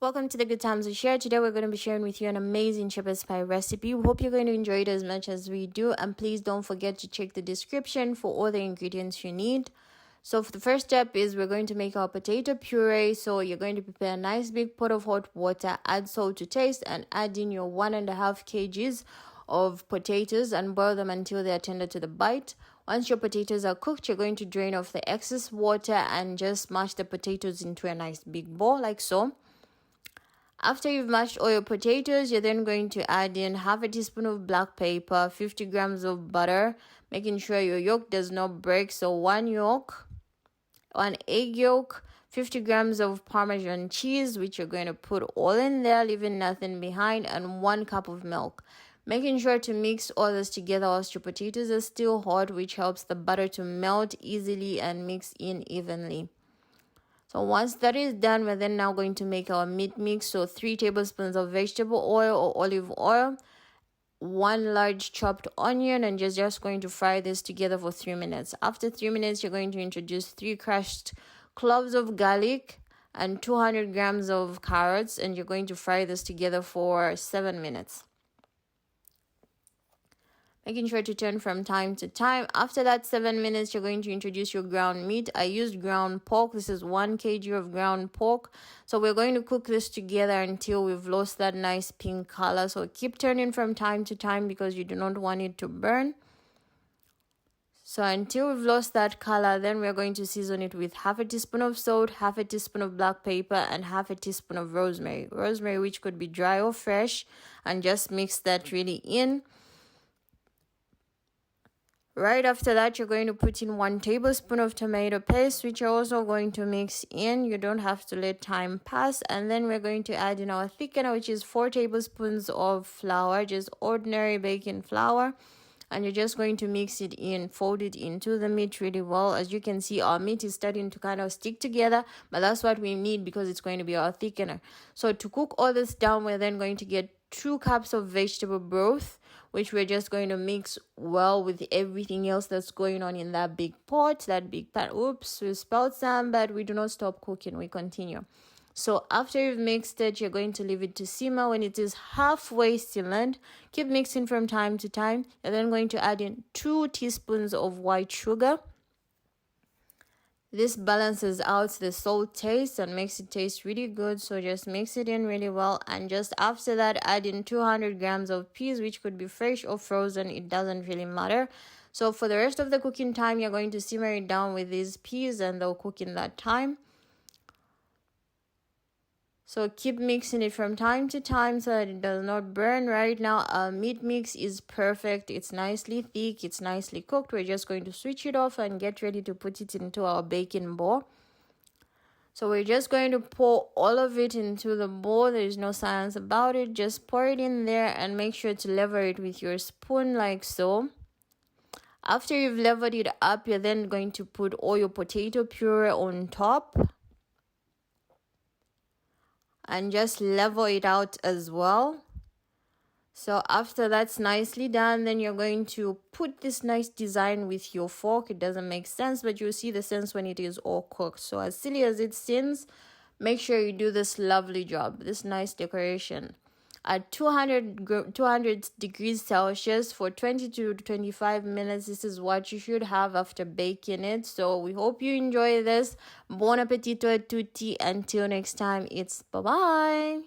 Welcome to the Good Times We Share. Today we're going to be sharing with you an amazing shepherd's pie recipe. We hope you're going to enjoy it as much as we do. And please don't forget to check the description for all the ingredients you need. So for the first step is we're going to make our potato puree. So you're going to prepare a nice big pot of hot water, add salt to taste, and add in your 1.5 kgs of potatoes and boil them until they are tender to the bite. Once your potatoes are cooked, you're going to drain off the excess water and just mash the potatoes into a nice big bowl like so. After you've mashed all your potatoes, you're then going to add in half a teaspoon of black pepper, 50 grams of butter, making sure your yolk does not break. So one egg yolk, 50 grams of Parmesan cheese, which you're going to put all in there, leaving nothing behind, and 1 cup of milk. Making sure to mix all this together whilst your potatoes are still hot, which helps the butter to melt easily and mix in evenly. So once that is done, we're then now going to make our meat mix. So 3 tablespoons of vegetable oil or olive oil, 1 large chopped onion, and just going to fry this together for 3 minutes. After 3 minutes, you're going to introduce 3 crushed cloves of garlic and 200 grams of carrots, and you're going to fry this together for 7 minutes. Making sure to turn from time to time. After that 7 minutes, you're going to introduce your ground meat. I used ground pork. This is 1 kg of ground pork. So we're going to cook this together until we've lost that nice pink color. So keep turning from time to time because you do not want it to burn. So until we've lost that color, then we're going to season it with half a teaspoon of salt, half a teaspoon of black pepper, and half a teaspoon of rosemary. Rosemary which could be dry or fresh, and just mix that really in. Right after that, you're going to put in 1 tablespoon of tomato paste, which you're also going to mix in. You don't have to let time pass. And then we're going to add in our thickener, which is 4 tablespoons of flour, just ordinary baking flour. And you're just going to mix it in, fold it into the meat really well. As you can see, our meat is starting to kind of stick together, but that's what we need because it's going to be our thickener. So to cook all this down, we're then going to get 2 cups of vegetable broth, which we're just going to mix well with everything else that's going on in that big pot, that big pan. Oops, we spelled some, but we do not stop cooking. We continue. So after you've mixed it, you're going to leave it to simmer. When it is halfway simmered, keep mixing from time to time. You're then going to add in 2 teaspoons of white sugar. This balances out the salt taste and makes it taste really good. So just mix it in really well. And just after that, add in 200 grams of peas, which could be fresh or frozen. It doesn't really matter. So for the rest of the cooking time, you're going to simmer it down with these peas and they'll cook in that time. So keep mixing it from time to time so that it does not burn. Right now, our meat mix is perfect. It's nicely thick. It's nicely cooked. We're just going to switch it off and get ready to put it into our baking bowl. So we're just going to pour all of it into the bowl. There is no science about it. Just pour it in there and make sure to level it with your spoon like so. After you've leveled it up, you're then going to put all your potato puree on top. And just level it out as well. So after that's nicely done, then you're going to put this nice design with your fork. It doesn't make sense, but you'll see the sense when it is all cooked. So as silly as it seems, make sure you do this lovely job, this nice decoration. At 200 degrees Celsius for 20 to 25 minutes. This is what you should have after baking it. So we hope you enjoy this. Buon appetito a tutti. Until next time, it's bye-bye.